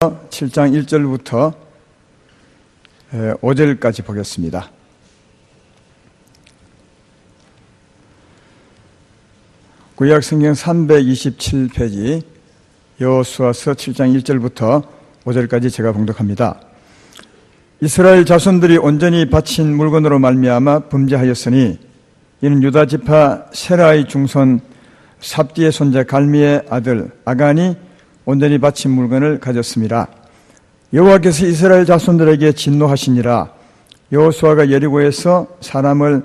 7장 1절부터 5절까지 보겠습니다. 구약성경 327페이지 여호수아서 7장 1절부터 5절까지 제가 봉독합니다. 이스라엘 자손들이 온전히 바친 물건으로 말미암아 범죄하였으니 이는 유다 지파 세라의 중손 삽디의 손자 갈미의 아들 아간이 온전히 바친 물건을 가졌습니다. 여호와께서 이스라엘 자손들에게 진노하시니라. 여호수아가 여리고에서 사람을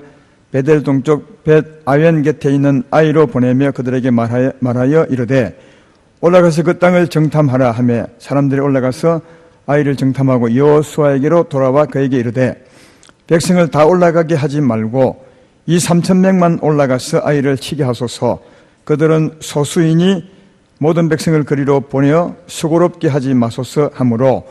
베델 동쪽 벳 아웬 곁에 있는 아이로 보내며 그들에게 말하여 이르되 올라가서 그 땅을 정탐하라 하며 사람들이 올라가서 아이를 정탐하고 여호수아에게로 돌아와 그에게 이르되 백성을 다 올라가게 하지 말고 이 3,000명만 올라가서 아이를 치게 하소서. 그들은 소수이니 모든 백성을 그리로 보내어 수고롭게 하지 마소서 하므로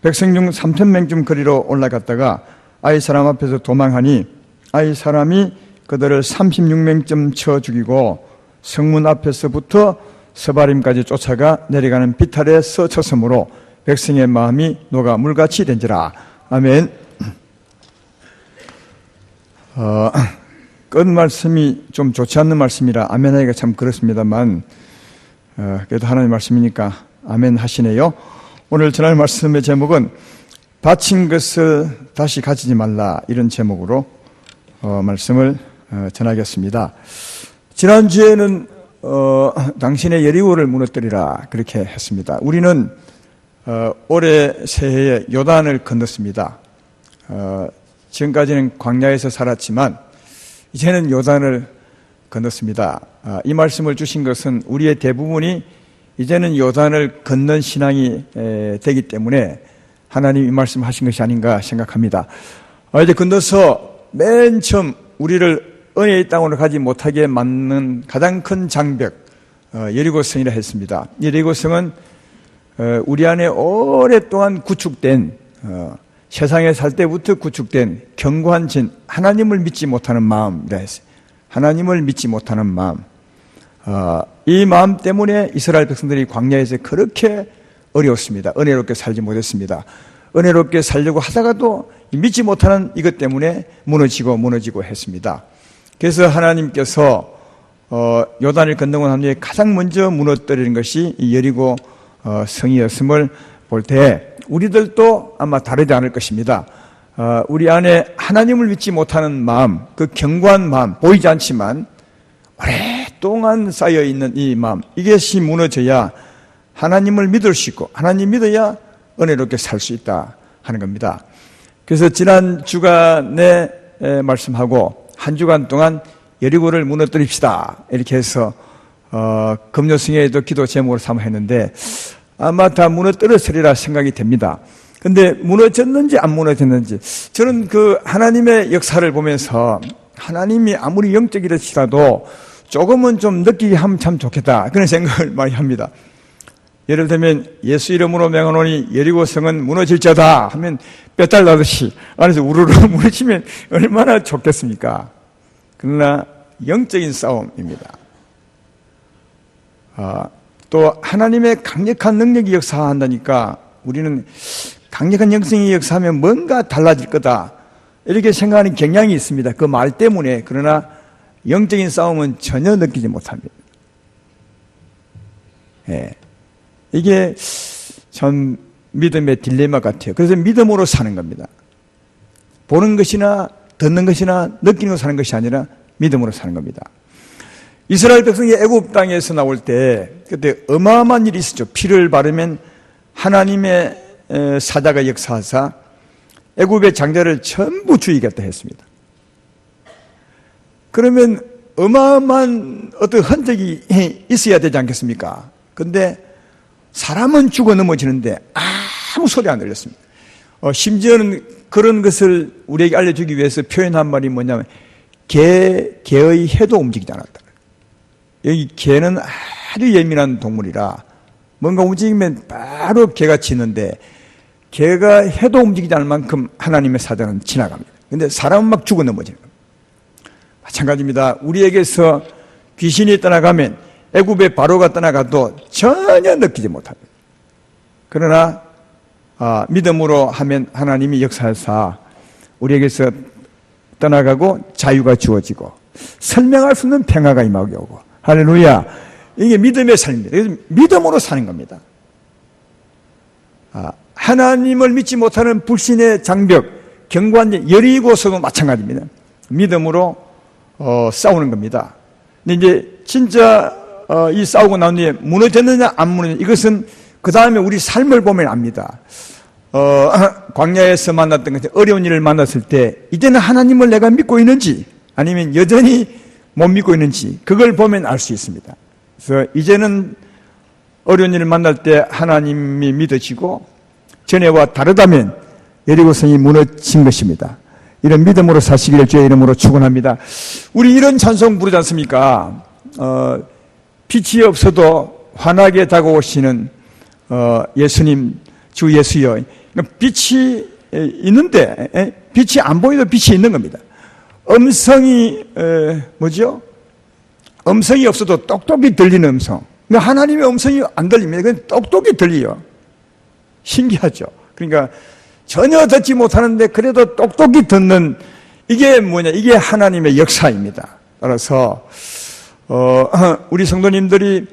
백성 중 3,000명쯤 그리로 올라갔다가 아이 사람 앞에서 도망하니 아이 사람이 그들을 36명쯤 쳐 죽이고 성문 앞에서부터 서바림까지 쫓아가 내려가는 비탈에 서쳤으므로 백성의 마음이 녹아 물같이 된지라. 아멘. 끝 말씀이 좀 좋지 않는 말씀이라 아멘 하기가 참 그렇습니다만 그래도 하나님의 말씀이니까 아멘 하시네요. 오늘 전할 말씀의 제목은 바친 것을 다시 가지지 말라, 이런 제목으로 말씀을 전하겠습니다. 지난주에는 당신의 여리고를 무너뜨리라 그렇게 했습니다. 우리는 올해 새해에 요단을 건넜습니다. 지금까지는 광야에서 살았지만 이제는 요단을 건넜습니다. 이 말씀을 주신 것은 우리의 대부분이 이제는 요단을 건넌 신앙이 되기 때문에 하나님 이 말씀 하신 것이 아닌가 생각합니다. 이제 건너서 맨 처음 우리를 은혜의 땅으로 가지 못하게 막는 가장 큰 장벽, 여리고성이라 했습니다. 여리고성은 우리 안에 오랫동안 구축된, 세상에 살 때부터 구축된 견고한 진, 하나님을 믿지 못하는 마음이라 했어요. 하나님을 믿지 못하는 마음. 이 마음 때문에 이스라엘 백성들이 광야에서 그렇게 어려웠습니다. 은혜롭게 살지 못했습니다. 은혜롭게 살려고 하다가도 믿지 못하는 이것 때문에 무너지고 했습니다. 그래서 하나님께서 요단을 건너고 난 뒤에 가장 먼저 무너뜨리는 것이 이 여리고 성이었음을 볼 때 우리들도 아마 다르지 않을 것입니다. 우리 안에 하나님을 믿지 못하는 마음, 그 견고한 마음, 보이지 않지만 오랫동안 쌓여있는 이 마음, 이것이 무너져야 하나님을 믿을 수 있고 하나님 믿어야 은혜롭게 살 수 있다 하는 겁니다. 그래서 지난 주간에 말씀하고 한 주간 동안 여리고를 무너뜨립시다 이렇게 해서 금요승에도 기도 제목으로 삼았는데 아마 다 무너뜨렸으리라 생각이 됩니다. 근데 무너졌는지 안 무너졌는지, 저는 그 하나님의 역사를 보면서 하나님이 아무리 영적이라도 조금은 좀 느끼게 하면 참 좋겠다 그런 생각을 많이 합니다. 예를 들면 예수 이름으로 명하노니 여리고성은 무너질자다 하면 뼈달 나듯이 안에서 우르르 무너지면 얼마나 좋겠습니까? 그러나 영적인 싸움입니다. 또 하나님의 강력한 능력이 역사한다니까 우리는 강력한 영성이 역사하면 뭔가 달라질 거다 이렇게 생각하는 경향이 있습니다. 그 말 때문에. 그러나 영적인 싸움은 전혀 느끼지 못합니다. 이게 참 믿음의 딜레마 같아요. 그래서 믿음으로 사는 겁니다. 보는 것이나 듣는 것이나 느끼는 것으로 사는 것이 아니라 믿음으로 사는 겁니다. 이스라엘 백성이 애굽 땅에서 나올 때 그때 어마어마한 일이 있었죠. 피를 바르면 하나님의 사자가 역사하사 애굽의 장자를 전부 죽이겠다 했습니다. 그러면 어마어마한 어떤 흔적이 있어야 되지 않겠습니까? 근데 사람은 죽어 넘어지는데 아무 소리 안 들렸습니다. 심지어는 그런 것을 우리에게 알려주기 위해서 표현한 말이 뭐냐면 개의 해도 움직이지 않았다. 여기 개는 아주 예민한 동물이라 뭔가 움직이면 바로 개가 짖는데 개가 해도 움직이지 않을 만큼 하나님의 사자는 지나갑니다. 그런데 사람은 막 죽어 넘어지는 겁니다. 마찬가지입니다. 우리에게서 귀신이 떠나가면 애굽의 바로가 떠나가도 전혀 느끼지 못합니다. 그러나 믿음으로 하면 하나님이 역사하사 우리에게서 떠나가고 자유가 주어지고 설명할 수 없는 평화가 임하게 오고. 할렐루야. 이게 믿음의 삶입니다. 그래서 믿음으로 사는 겁니다. 하나님을 믿지 못하는 불신의 장벽, 경관 여리고서도 마찬가지입니다. 믿음으로 싸우는 겁니다. 근데 이제 진짜 이 싸우고 난 뒤에 무너졌느냐 안 무너졌느냐, 이것은 그 다음에 우리 삶을 보면 압니다. 광야에서 만났던 것처럼 어려운 일을 만났을 때 이제는 하나님을 내가 믿고 있는지 아니면 여전히 못 믿고 있는지 그걸 보면 알 수 있습니다. 그래서 이제는 어려운 일을 만날 때 하나님이 믿어지고 전에와 다르다면 여리고성이 무너진 것입니다. 이런 믿음으로 사시기를 주의 이름으로 축원합니다. 우리 이런 찬송 부르지 않습니까? 빛이 없어도 환하게 다가오시는 예수님, 주 예수여. 빛이 있는데 빛이 안 보여도 빛이 있는 겁니다. 음성이 뭐죠? 음성이 없어도 똑똑히 들리는 음성. 하나님의 음성이 안 들립니다. 그건 똑똑히 들려요. 신기하죠. 그러니까 전혀 듣지 못하는데 그래도 똑똑히 듣는, 이게 뭐냐? 이게 하나님의 역사입니다. 따라서 우리 성도님들이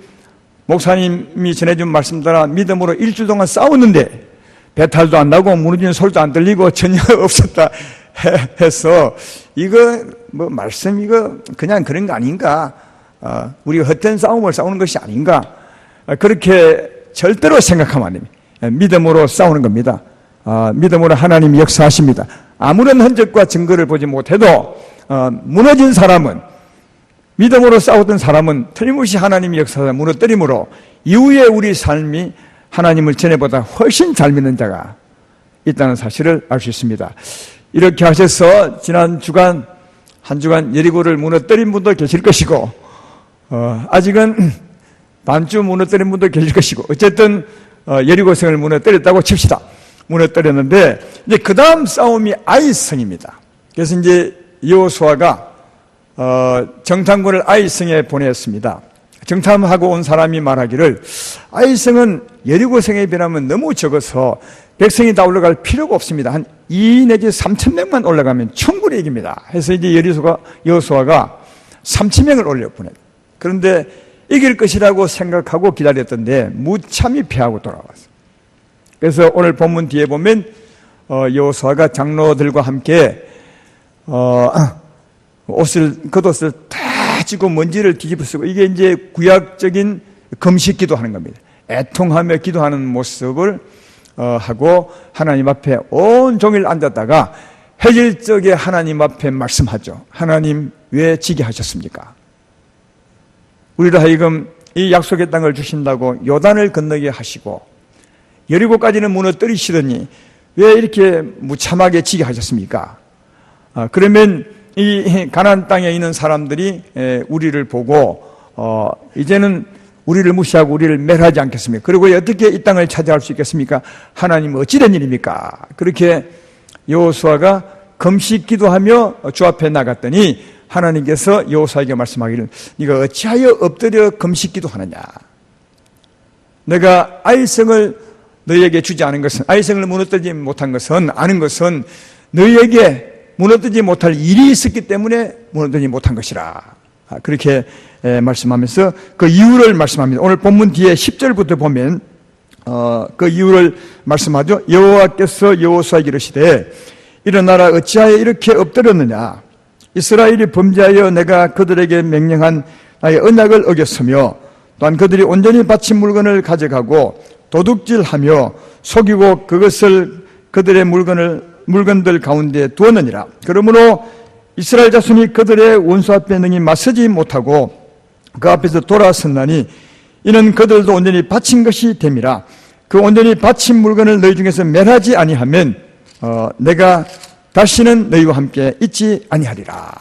목사님이 전해준 말씀 따라 믿음으로 일주일 동안 싸웠는데 배탈도 안 나고 무너지는 소리도 안 들리고 전혀 없었다 해서 이거 뭐 말씀 이거 그냥 그런 거 아닌가? 우리가 헛된 싸움을 싸우는 것이 아닌가? 그렇게 절대로 생각하면 안 됩니다. 믿음으로 싸우는 겁니다. 믿음으로 하나님이 역사하십니다. 아무런 흔적과 증거를 보지 못해도 무너진 사람은, 믿음으로 싸웠던 사람은 틀림없이 하나님이 역사하다 무너뜨림으로 이후에 우리 삶이 하나님을 전에보다 훨씬 잘 믿는 자가 있다는 사실을 알 수 있습니다. 이렇게 하셔서 지난 주간, 한 주간 여리고를 무너뜨린 분도 계실 것이고 아직은 반주 무너뜨린 분도 계실 것이고, 어쨌든 여리고성을 무너뜨렸다고 칩시다. 무너뜨렸는데 이제 그 다음 싸움이 아이성입니다. 그래서 이제 여호수아가 정탐군을 아이성에 보냈습니다. 정탐하고 온 사람이 말하기를 아이성은 여리고성에 비하면 너무 적어서 백성이 다 올라갈 필요가 없습니다. 한 2 내지 3천 명만 올라가면 충분히 이깁니다. 해서 이제 여호수아가 3천 명을 올려보냈. 그런데 이길 것이라고 생각하고 기다렸던데 무참히 패하고 돌아왔어요. 그래서 오늘 본문 뒤에 보면 여호수아가 장로들과 함께 겉옷을 다 찢고 먼지를 뒤집어 쓰고, 이게 이제 구약적인 금식 기도하는 겁니다. 애통하며 기도하는 모습을 하고 하나님 앞에 온 종일 앉았다가 해질 적에 하나님 앞에 말씀하죠. 하나님 왜 지게 하셨습니까? 우리를 하여금 이 약속의 땅을 주신다고 요단을 건너게 하시고 여리고까지는 무너뜨리시더니 왜 이렇게 무참하게 지게 하셨습니까? 그러면 이 가나안 땅에 있는 사람들이 우리를 보고 이제는 우리를 무시하고 우리를 멸하지 않겠습니까? 그리고 어떻게 이 땅을 차지할 수 있겠습니까? 하나님 어찌된 일입니까? 그렇게 여호수아가 금식 기도하며 주 앞에 나갔더니 하나님께서 여호수아에게 말씀하기를 네가 어찌하여 엎드려 금식 기도하느냐? 내가 아이성을 너희에게 주지 않은 것은, 아이성을 무너뜨리지 못한 것은, 아는 것은 너희에게 무너뜨리지 못할 일이 있었기 때문에 무너뜨리지 못한 것이라. 그렇게 말씀하면서 그 이유를 말씀합니다. 오늘 본문 뒤에 10절부터 보면 그 이유를 말씀하죠. 여호와께서 여호수아에게 이르시되 일어나라, 어찌하여 이렇게 엎드렸느냐? 이스라엘이 범죄하여 내가 그들에게 명령한 나의 언약을 어겼으며 또한 그들이 온전히 바친 물건을 가져가고 도둑질하며 속이고 그것을 그들의 물건들 가운데 두었느니라. 그러므로 이스라엘 자손이 그들의 원수 앞에 능히 맞서지 못하고 그 앞에서 돌아섰나니 이는 그들도 온전히 바친 것이 됨이라. 그 온전히 바친 물건을 너희 중에서 멸하지 아니하면 내가 다시는 너희와 함께 있지 아니하리라.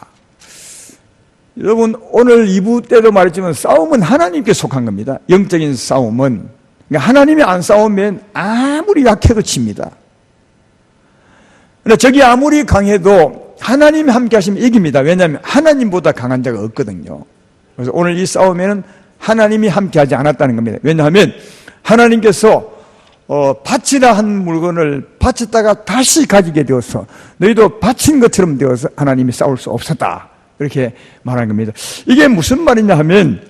여러분, 오늘 2부 때도 말했지만 싸움은 하나님께 속한 겁니다. 영적인 싸움은. 그러니까 하나님이 안 싸우면 아무리 약해도 집니다. 그런데 적이 아무리 강해도 하나님이 함께 하시면 이깁니다. 왜냐하면 하나님보다 강한 자가 없거든요. 그래서 오늘 이 싸움에는 하나님이 함께 하지 않았다는 겁니다. 왜냐하면 하나님께서 바치라 한 물건을 바쳤다가 다시 가지게 되어서 너희도 바친 것처럼 되어서 하나님이 싸울 수 없었다. 이렇게 말한 겁니다. 이게 무슨 말이냐 하면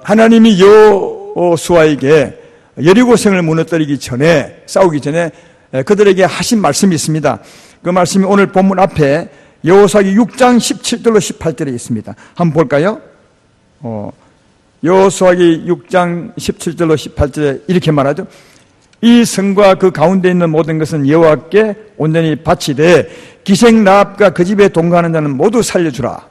하나님이 여호수아에게 여리고성을 무너뜨리기 전에, 싸우기 전에 그들에게 하신 말씀이 있습니다. 그 말씀이 오늘 본문 앞에 여호수아기 6장 17절로 18절에 있습니다. 한번 볼까요? 여호수아기 6장 17절로 18절에 이렇게 말하죠. 이 성과 그 가운데 있는 모든 것은 여호와께 온전히 바치되 기생 라합과 그 집에 동거하는 자는 모두 살려주라.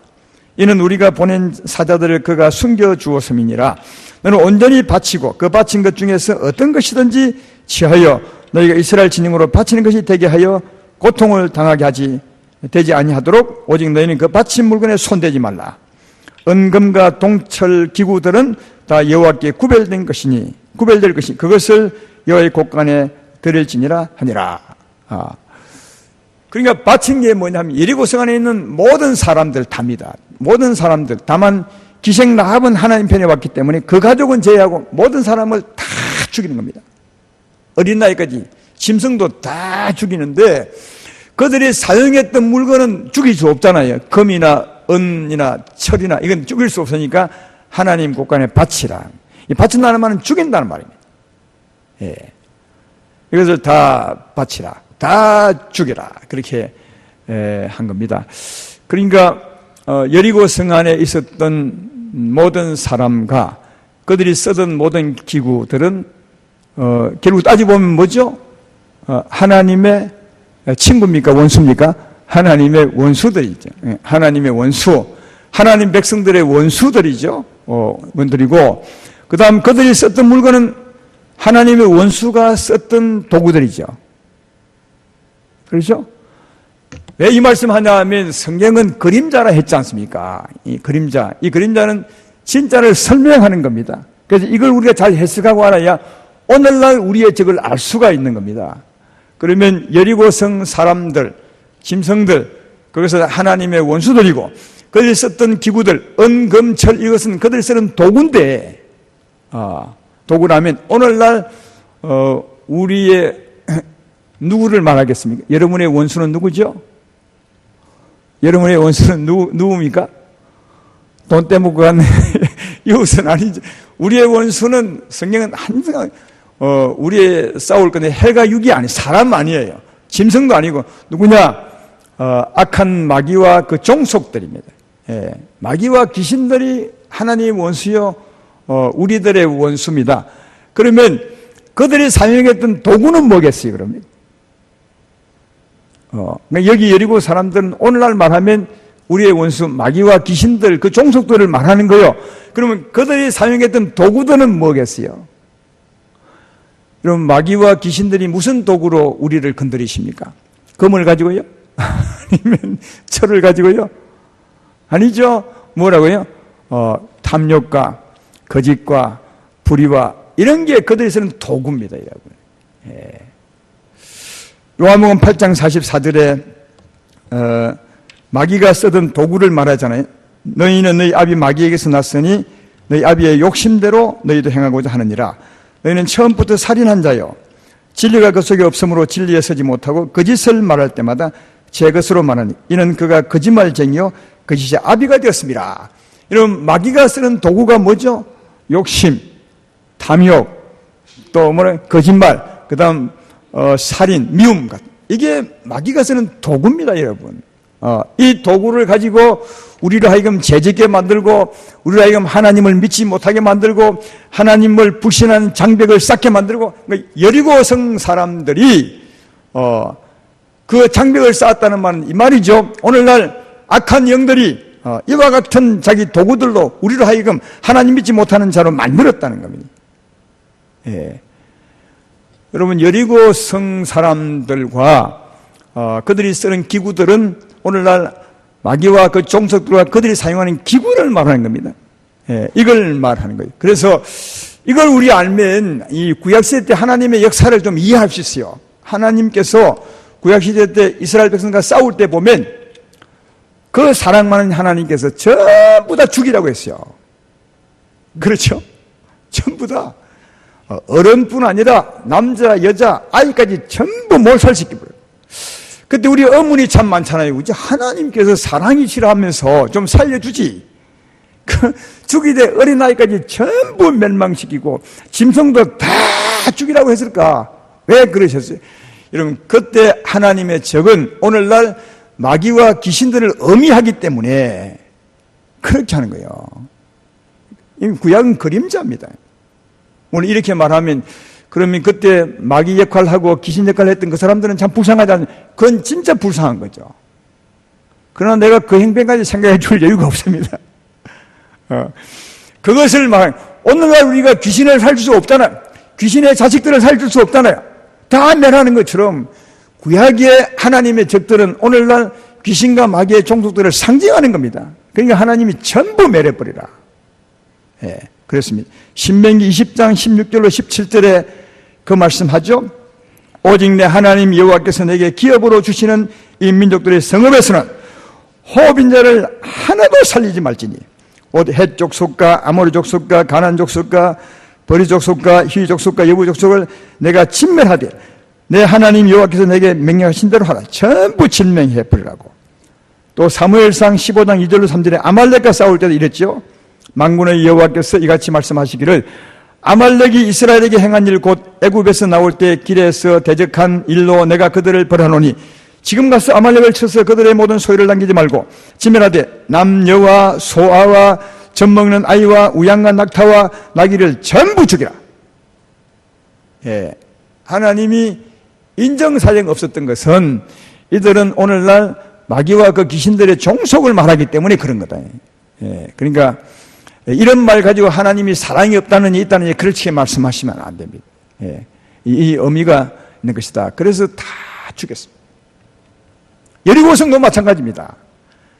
이는 우리가 보낸 사자들을 그가 숨겨주었음이니라. 너는 온전히 바치고 그 바친 것 중에서 어떤 것이든지 취하여 너희가 이스라엘 진영으로 바치는 것이 되게 하여 고통을 당하게 되지 아니하도록 오직 너희는 그 바친 물건에 손대지 말라. 은금과 동철 기구들은 다 여호와께 구별될 것이니 그것을 여호와의 곳간에 드릴지니라 하니라. 그러니까 바친 게 뭐냐면 여리고성 안에 있는 모든 사람들 답니다. 모든 사람들. 다만 기생 라합은 하나님 편에 왔기 때문에 그 가족은 제외하고 모든 사람을 다 죽이는 겁니다. 어린 나이까지 짐승도 다 죽이는데 그들이 사용했던 물건은 죽일 수 없잖아요. 금이나 은이나 철이나 이건 죽일 수 없으니까 하나님 곳간에 바치라. 이 바친다는 말은 죽인다는 말입니다. 예. 이것을 다 바치라. 다 죽여라. 그렇게 한 겁니다. 그러니까 여리고성 안에 있었던 모든 사람과 그들이 쓰던 모든 기구들은 결국 따져보면 뭐죠? 하나님의 친구입니까? 원수입니까? 하나님의 원수들이죠. 하나님의 원수. 하나님 백성들의 원수들이죠. 원들이고, 그 다음 그들이 썼던 물건은 하나님의 원수가 썼던 도구들이죠. 그렇죠? 왜 이 말씀 하냐 하면 성경은 그림자라 했지 않습니까? 이 그림자는 진짜를 설명하는 겁니다. 그래서 이걸 우리가 잘 해석하고 알아야 오늘날 우리의 적을 알 수가 있는 겁니다. 그러면 여리고성 사람들, 짐승들, 그것은 하나님의 원수들이고 그들이 썼던 기구들, 은, 금, 철 이것은 그들이 쓰는 도구인데 도구라면 오늘날 우리의 누구를 말하겠습니까? 여러분의 원수는 누구죠? 여러분의 원수는 누굽니까? 돈 떼먹고 간 이웃은 아니죠. 우리의 원수는 성경은 항상 우리의 싸울 건데 해가 육이 아니 사람 아니에요. 짐승도 아니고 누구냐? 악한 마귀와 그 종속들입니다. 예, 마귀와 귀신들이 하나님의 원수요, 우리들의 원수입니다. 그러면 그들이 사용했던 도구는 뭐겠어요? 그러면 여기 여리고 사람들은 오늘날 말하면 우리의 원수 마귀와 귀신들 그 종속들을 말하는 거예요. 그러면 그들이 사용했던 도구들은 뭐겠어요? 그럼 마귀와 귀신들이 무슨 도구로 우리를 건드리십니까? 금을 가지고요? 아니면 철을 가지고요? 아니죠. 뭐라고요? 탐욕과 거짓과 불의와 이런 게 그들이 쓰는 도구입니다, 여러분. 예. 요한복음 8장 44절에 마귀가 쓰던 도구를 말하잖아요. 너희는 너희 아비 마귀에게서 났으니 너희 아비의 욕심대로 너희도 행하고자 하느니라. 너희는 처음부터 살인한 자요, 진리가 그 속에 없으므로 진리에 서지 못하고 거짓을 말할 때마다 제 것으로 말하니 이는 그가 거짓말쟁이요 거짓의 아비가 되었습니다. 이런 마귀가 쓰는 도구가 뭐죠? 욕심, 탐욕, 또 거짓말, 그 다음 살인, 미움 같은, 이게 마귀가 쓰는 도구입니다, 여러분. 이 도구를 가지고 우리를 하여금 죄짓게 만들고 우리를 하여금 하나님을 믿지 못하게 만들고 하나님을 불신하는 장벽을 쌓게 만들고, 그러니까 여리고성 사람들이 그 장벽을 쌓았다는 말은 이 말이죠. 오늘날 악한 영들이 이와 같은 자기 도구들로 우리를 하여금 하나님 믿지 못하는 자로 만들었다는 겁니다. 예. 여러분, 여리고성 사람들과 그들이 쓰는 기구들은 오늘날 마귀와 그 종속들과 그들이 사용하는 기구를 말하는 겁니다. 예, 이걸 말하는 거예요. 그래서 이걸 우리 알면 이 구약시대 때 하나님의 역사를 좀 이해할 수 있어요. 하나님께서 구약시대 때 이스라엘 백성과 싸울 때 보면 그 사랑 많은 하나님께서 전부 다 죽이라고 했어요. 그렇죠? 전부 다. 어른뿐 아니라 남자, 여자, 아이까지 전부 몰살시켜버려요. 그때 우리 어머니 참 많잖아요. 이제 하나님께서 사랑이 싫어하면서 좀 살려주지. 죽이되 어린아이까지 전부 멸망시키고 짐승도 다 죽이라고 했을까? 왜 그러셨어요? 여러분, 그때 하나님의 적은 오늘날 마귀와 귀신들을 엄히하기 때문에 그렇게 하는 거예요. 구약은 그림자입니다. 오늘 이렇게 말하면 그러면 그때 마귀 역할하고 귀신 역할을 했던 그 사람들은 참 불쌍하지 않나요? 그건 진짜 불쌍한 거죠. 그러나 내가 그 행편까지 생각해 줄 여유가 없습니다. 그것을 오늘날 우리가 귀신을 살릴 수 없잖아요. 귀신의 자식들을 살릴 수 없잖아요. 다 멸하는 것처럼 구약의 하나님의 적들은 오늘날 귀신과 마귀의 종속들을 상징하는 겁니다. 그러니까 하나님이 전부 멸해버리라. 예, 그렇습니다. 신명기 20장 16절로 17절에 그 말씀하죠. 오직 내 하나님 여호와께서 내게 기업으로 주시는 이 민족들의 성읍에서는 호흡인 자를 하나도 살리지 말지니 곧 헷 족속과 아모리 족속과 가나안 족속과 버리 족속과 히위 족속과 여부 족속을 내가 진멸하되 내 하나님 여호와께서 내게 명령하신 대로 하라. 전부 진멸해 버리라고. 또 사무엘상 15장 2절로 3절에 아말렉과 싸울 때도 이랬죠. 만군의 여호와께서 이같이 말씀하시기를 아말렉이 이스라엘에게 행한 일 곧 애굽에서 나올 때 길에서 대적한 일로 내가 그들을 벌하노니 지금 가서 아말렉을 쳐서 그들의 모든 소유를 남기지 말고 진멸하되 남녀와 소아와 젖먹는 아이와 우양과 낙타와 나귀를 전부 죽이라. 예, 하나님이 인정사정 없었던 것은 이들은 오늘날 마귀와 그 귀신들의 종속을 말하기 때문에 그런 거다. 예, 그러니까 이런 말 가지고 하나님이 사랑이 없다느니 있다느니 그렇게 말씀하시면 안 됩니다. 예, 이 의미가 있는 것이다. 그래서 다 죽였습니다. 여리고성도 마찬가지입니다.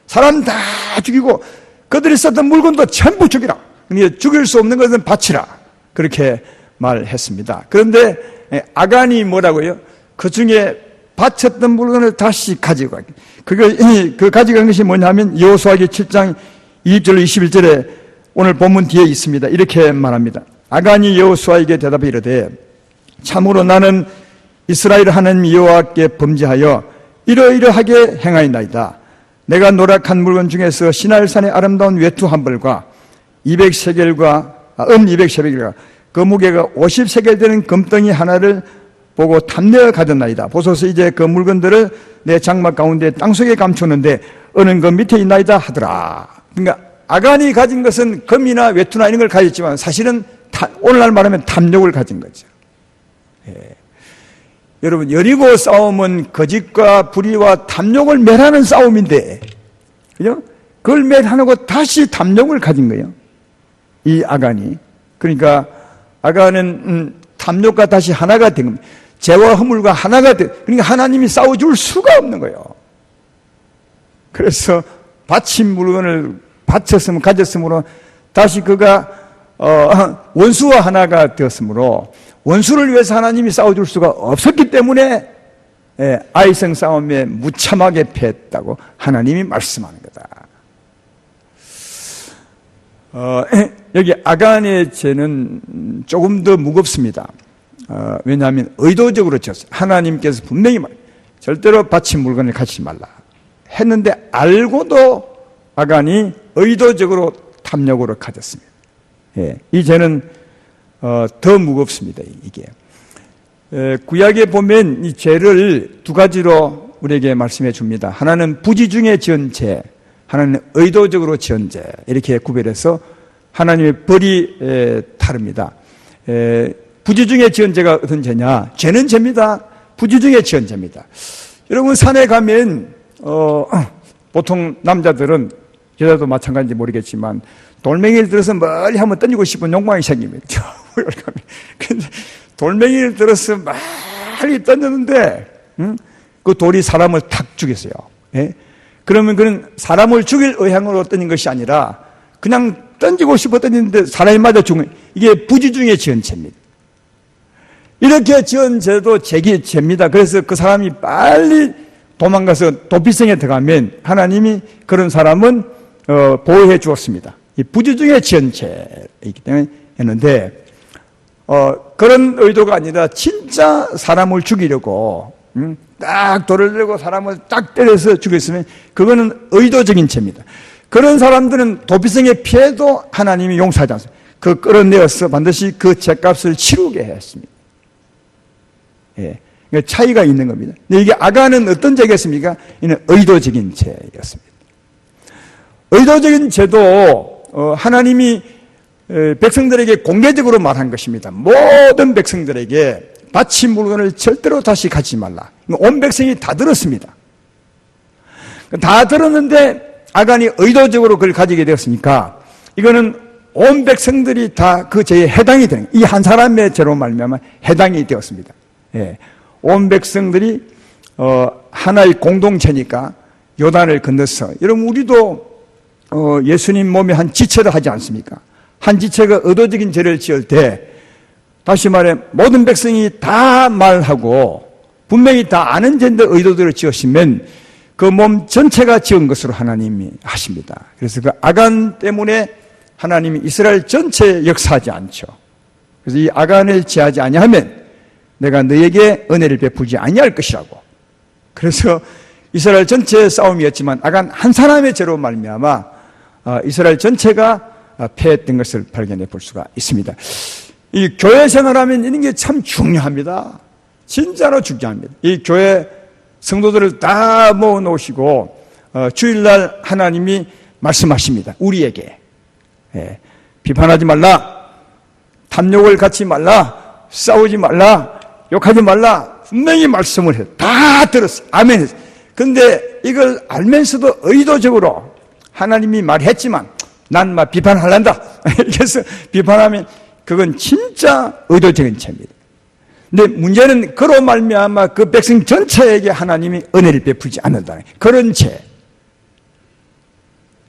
사람 다 죽이고 그들이 썼던 물건도 전부 죽이라. 그러니까 죽일 수 없는 것은 바치라. 그렇게 말했습니다. 그런데 아간이 뭐라고요? 그 중에 바쳤던 물건을 다시 가지고 가기. 그 가져간 것이 뭐냐면 여호수아기 7장 20절 21절에 오늘 본문 뒤에 있습니다. 이렇게 말합니다. 아간이 여호수아에게 대답해 이르되 참으로 나는 이스라엘 하나님 여호와께 범죄하여 이러이러하게 행하였나이다. 내가 노력한 물건 중에서 시날산의 아름다운 외투 한 벌과 200세겔과 은 200세겔과 그 무게가 50세겔 되는 금덩이 하나를 보고 탐내어 가졌나이다. 보소서 이제 그 물건들을 내 장막 가운데 땅속에 감추는데 어느 그 밑에 있나이다 하더라. 그러니까 아간이 가진 것은 금이나 외투나 이런 걸 가졌지만 사실은 오늘날 말하면 탐욕을 가진 거죠. 예. 여러분, 여리고 싸움은 거짓과 불의와 탐욕을 멸하는 싸움인데, 그죠? 그걸 멸하고 다시 탐욕을 가진 거예요. 이 아간이. 그러니까 아간은 탐욕과 다시 하나가 된 겁니다. 죄와 허물과 하나가 된, 그러니까 하나님이 싸워줄 수가 없는 거예요. 그래서 바친 물건을 바쳤으면 가졌으므로 다시 그가 원수와 하나가 되었으므로 원수를 위해서 하나님이 싸워줄 수가 없었기 때문에 아이성 싸움에 무참하게 패했다고 하나님이 말씀하는 거다. 여기 아간의 죄는 조금 더 무겁습니다. 왜냐하면 의도적으로 졌어요. 하나님께서 분명히 절대로 바친 물건을 가지지 말라 했는데 알고도 아간이 의도적으로 탐욕으로 가졌습니다. 이 죄는 더 무겁습니다. 이게 구약에 보면 이 죄를 두 가지로 우리에게 말씀해 줍니다. 하나는 부지 중에 지은 죄, 하나는 의도적으로 지은 죄, 이렇게 구별해서 하나님의 벌이 다릅니다. 부지 중에 지은 죄가 어떤 죄냐? 죄는 죄입니다. 부지 중에 지은 죄입니다. 여러분, 산에 가면 보통 남자들은, 여자도 마찬가지인지 모르겠지만 돌멩이를 들어서 멀리 한번 던지고 싶은 욕망이 생깁니다. 근데 돌멩이를 들어서 멀리 던졌는데 그 돌이 사람을 탁 죽였어요. 예? 그러면 그는 사람을 죽일 의향으로 던진 것이 아니라 그냥 던지고 싶어 던졌는데 사람이 맞아 죽은, 이게 부지 중에 지은 죄입니다. 이렇게 지은 죄도 죄입니다. 그래서 그 사람이 빨리 도망가서 도피성에 들어가면 하나님이 그런 사람은 보호해 주었습니다. 이 부지 중에 지은 죄이기 때문에 했는데 그런 의도가 아니라 진짜 사람을 죽이려고 딱 돌을 들고 사람을 딱 때려서 죽였으면 그거는 의도적인 죄입니다. 그런 사람들은 도피성에 피해도 하나님이 용서하지 않습니다. 그 끌어내어서 반드시 그 죄값을 치르게 했습니다. 예. 차이가 있는 겁니다. 근데 이게 아간은 어떤 죄겠습니까? 이는 의도적인 죄였습니다. 의도적인 죄도 하나님이 백성들에게 공개적으로 말한 것입니다. 모든 백성들에게 바친 물건을 절대로 다시 가지지 말라. 온 백성이 다 들었습니다. 다 들었는데 아간이 의도적으로 그걸 가지게 되었으니까 이거는 온 백성들이 다 그 죄에 해당이 되는, 이 한 사람의 죄로 말미암아 해당이 되었습니다. 예. 온 백성들이 하나의 공동체니까 요단을 건너서, 여러분 우리도 예수님 몸에 한 지체를 하지 않습니까? 한 지체가 의도적인 죄를 지을 때 다시 말해 모든 백성이 다 말하고 분명히 다 아는 죄인데 의도대로 지었으면 그 몸 전체가 지은 것으로 하나님이 하십니다. 그래서 그 아간 때문에 하나님이 이스라엘 전체에 역사하지 않죠. 그래서 이 아간을 제하지 아니하면 내가 너에게 은혜를 베푸지 아니할 것이라고. 그래서 이스라엘 전체의 싸움이었지만 아간 한 사람의 죄로 말미암아 이스라엘 전체가 패했던 것을 발견해 볼 수가 있습니다. 이 교회 생활하면 이런 게 참 중요합니다. 진짜로 중요합니다. 이 교회 성도들을 다 모아놓으시고 주일날 하나님이 말씀하십니다. 우리에게. 예. 비판하지 말라, 탐욕을 갖지 말라, 싸우지 말라, 욕하지 말라, 분명히 말씀을 해요. 다 들었어요. 아멘. 그런데 이걸 알면서도 의도적으로 하나님이 말했지만 난 막 비판하란다. 그래서 비판하면 그건 진짜 의도적인 죄입니다. 근데 문제는 그로 말미암아 그 백성 전체에게 하나님이 은혜를 베푸지 않는다는 그런 죄.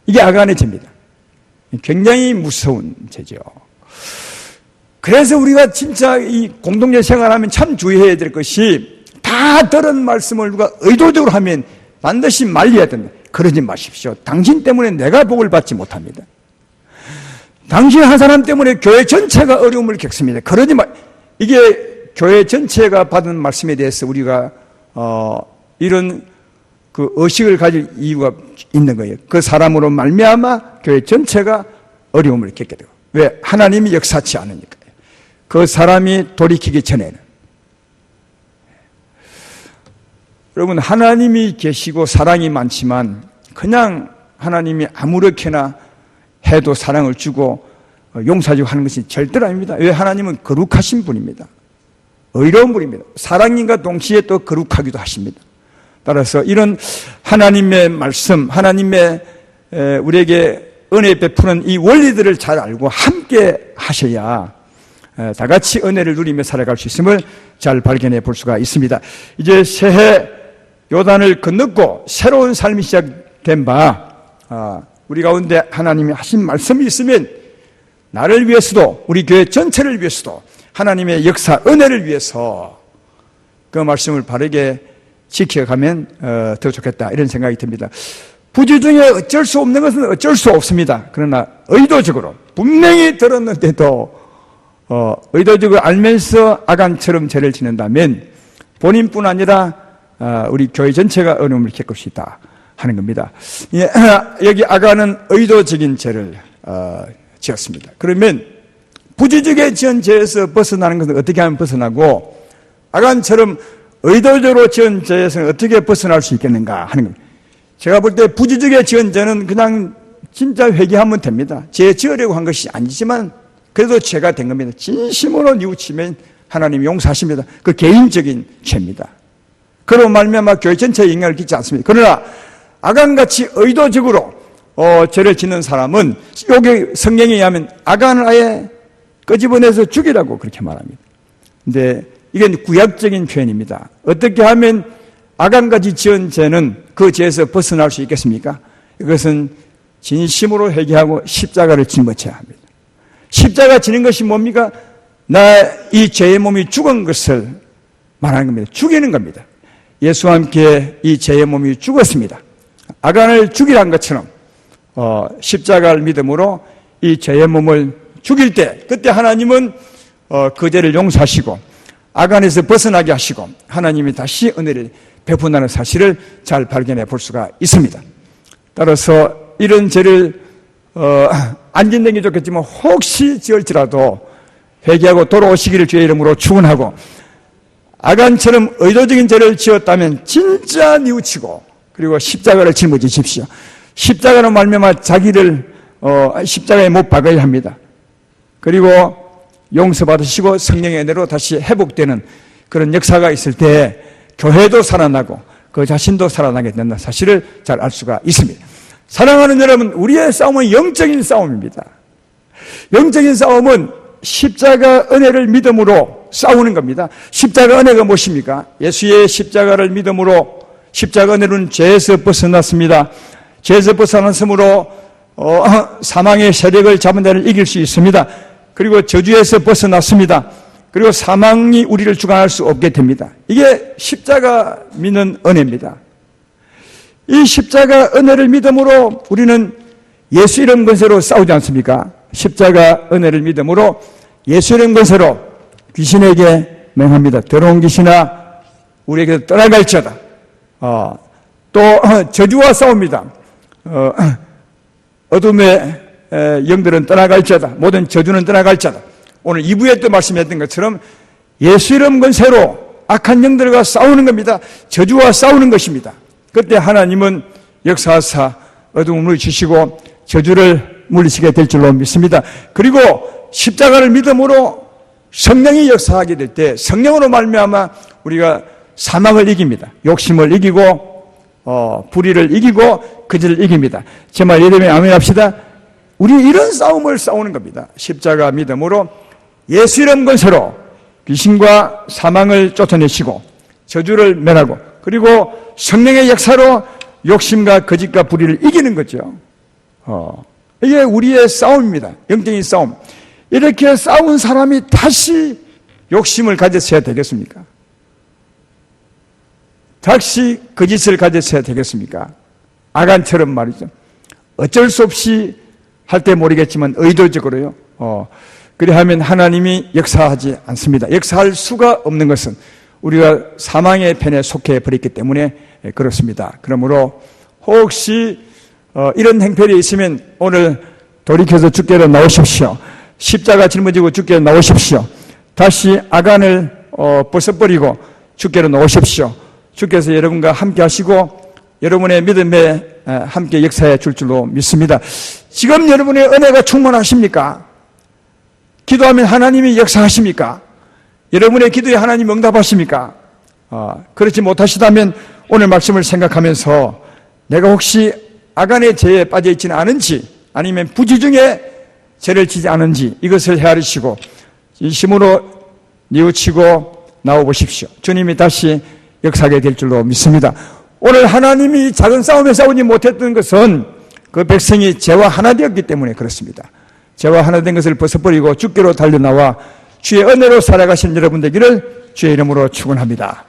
이게 아간의 죄입니다. 굉장히 무서운 죄죠. 그래서 우리가 진짜 이 공동체 생활하면 참 주의해야 될 것이, 다 들은 말씀을 누가 의도적으로 하면 반드시 말려야 된다. 그러지 마십시오. 당신 때문에 내가 복을 받지 못합니다. 당신 한 사람 때문에 교회 전체가 어려움을 겪습니다. 그러지 마. 이게 교회 전체가 받은 말씀에 대해서 우리가 이런 그 의식을 가질 이유가 있는 거예요. 그 사람으로 말미암아 교회 전체가 어려움을 겪게 되고. 왜? 하나님이 역사치 않으니까요. 그 사람이 돌이키기 전에는. 여러분, 하나님이 계시고 사랑이 많지만 그냥 하나님이 아무렇게나 해도 사랑을 주고 용서하고 하는 것이 절대로 아닙니다. 왜? 하나님은 거룩하신 분입니다. 의로운 분입니다. 사랑인과 동시에 또 거룩하기도 하십니다. 따라서 이런 하나님의 말씀, 하나님의 우리에게 은혜 베푸는 이 원리들을 잘 알고 함께 하셔야 다 같이 은혜를 누리며 살아갈 수 있음을 잘 발견해 볼 수가 있습니다. 이제 새해 요단을 건넜고 새로운 삶이 시작된 바, 우리 가운데 하나님이 하신 말씀이 있으면 나를 위해서도 우리 교회 전체를 위해서도 하나님의 역사, 은혜를 위해서 그 말씀을 바르게 지켜가면 더 좋겠다, 이런 생각이 듭니다. 부재 중에 어쩔 수 없는 것은 어쩔 수 없습니다. 그러나 의도적으로 분명히 들었는데도 의도적으로 알면서 아간처럼 죄를 지는다면 본인뿐 아니라 우리 교회 전체가 어려움을 겪을 수 있다 하는 겁니다. 여기 아간은 의도적인 죄를 지었습니다. 그러면 부지적에 지은 죄에서 벗어나는 것은 어떻게 하면 벗어나고, 아간처럼 의도적으로 지은 죄에서는 어떻게 벗어날 수 있겠는가 하는 겁니다. 제가 볼 때 부지적에 지은 죄는 그냥 진짜 회개하면 됩니다. 죄 지으려고 한 것이 아니지만 그래도 죄가 된 겁니다. 진심으로 뉘우치면 하나님이 용서하십니다. 그 개인적인 죄입니다. 그로 말미암아 교회 전체에 영향을 끼치지 않습니다. 그러나 아간같이 의도적으로 죄를 짓는 사람은 여기 성경에 의하면 아간을 아예 끄집어내서 죽이라고 그렇게 말합니다. 근데 이건 구약적인 표현입니다. 어떻게 하면 아간같이 지은 죄는 그 죄에서 벗어날 수 있겠습니까? 이것은 진심으로 회개하고 십자가를 짊어져야 합니다. 십자가 지는 것이 뭡니까? 나 이 죄의 몸이 죽은 것을 말하는 겁니다. 죽이는 겁니다. 예수와 함께 이 죄의 몸이 죽었습니다. 아간을 죽이란 것처럼 십자가를 믿음으로 이 죄의 몸을 죽일 때, 그때 하나님은 그 죄를 용서하시고 악안에서 벗어나게 하시고 하나님이 다시 은혜를 베푼다는 사실을 잘 발견해 볼 수가 있습니다. 따라서 이런 죄를 안 짓는 게 좋겠지만 혹시 지을지라도 회개하고 돌아오시기를 주의 이름으로 축원하고, 아간처럼 의도적인 죄를 지었다면 진짜 뉘우치고 그리고 십자가를 짊어지십시오. 십자가로 말미암아 자기를 십자가에 못 박아야 합니다. 그리고 용서받으시고 성령의 은혜로 다시 회복되는 그런 역사가 있을 때 교회도 살아나고 그 자신도 살아나게 된다는 사실을 잘 알 수가 있습니다. 사랑하는 여러분, 우리의 싸움은 영적인 싸움입니다. 영적인 싸움은 십자가 은혜를 믿음으로 싸우는 겁니다. 십자가 은혜가 무엇입니까? 예수의 십자가를 믿음으로 십자가 은혜는 죄에서 벗어났습니다. 죄에서 벗어났으므로 사망의 세력을 잡은 자를 이길 수 있습니다. 그리고 저주에서 벗어났습니다. 그리고 사망이 우리를 주관할 수 없게 됩니다. 이게 십자가 믿는 은혜입니다. 이 십자가 은혜를 믿음으로 우리는 예수 이름 권세로 싸우지 않습니까? 십자가 은혜를 믿음으로 예수 이름 권세로 귀신에게 맹합니다. 더러운 귀신아 우리에게 떠나갈지어다. 또 저주와 싸웁니다. 어둠의 영들은 떠나갈지어다. 모든 저주는 떠나갈지어다. 오늘 2부에 또 말씀했던 것처럼 예수 이름 권세로 악한 영들과 싸우는 겁니다. 저주와 싸우는 것입니다. 그때 하나님은 역사하사 어둠을 물리치시고 저주를 물리치게 될 줄로 믿습니다. 그리고 십자가를 믿음으로 성령이 역사하게 될 때 성령으로 말미암아 우리가 사망을 이깁니다. 욕심을 이기고 불의를 이기고 거짓을 이깁니다. 제 말 이해되면 아멘 합시다. 우리 이런 싸움을 싸우는 겁니다. 십자가 믿음으로 예수 이름 권세로 귀신과 사망을 쫓아내시고 저주를 멸하고 그리고 성령의 역사로 욕심과 거짓과 불의를 이기는 거죠. 이게 우리의 싸움입니다. 영적인 싸움. 이렇게 싸운 사람이 다시 욕심을 가졌어야 되겠습니까? 다시 거짓을 가졌어야 되겠습니까? 아간처럼 말이죠. 어쩔 수 없이 할 때 모르겠지만 의도적으로요. 그리하면 하나님이 역사하지 않습니다. 역사할 수가 없는 것은 우리가 사망의 편에 속해 버렸기 때문에 그렇습니다. 그러므로 혹시 이런 행편이 있으면 오늘 돌이켜서 주께로 나오십시오. 십자가 짊어지고 주께로 나오십시오. 다시 아간을 벗어버리고 주께로 나오십시오. 주께서 여러분과 함께 하시고 여러분의 믿음에 함께 역사해 줄 줄로 믿습니다. 지금 여러분의 은혜가 충만하십니까? 기도하면 하나님이 역사하십니까? 여러분의 기도에 하나님 응답하십니까? 그렇지 못하시다면 오늘 말씀을 생각하면서 내가 혹시 아간의 죄에 빠져 있지는 않은지 아니면 부지중에 죄를 지지 않은지 이것을 헤아리시고 진심으로 뉘우치고 나와보십시오. 주님이 다시 역사하게 될 줄로 믿습니다. 오늘 하나님이 작은 싸움에 싸우지 못했던 것은 그 백성이 죄와 하나 되었기 때문에 그렇습니다. 죄와 하나 된 것을 벗어버리고 주께로 달려나와 주의 은혜로 살아가신 여러분 되기를 주의 이름으로 축원합니다.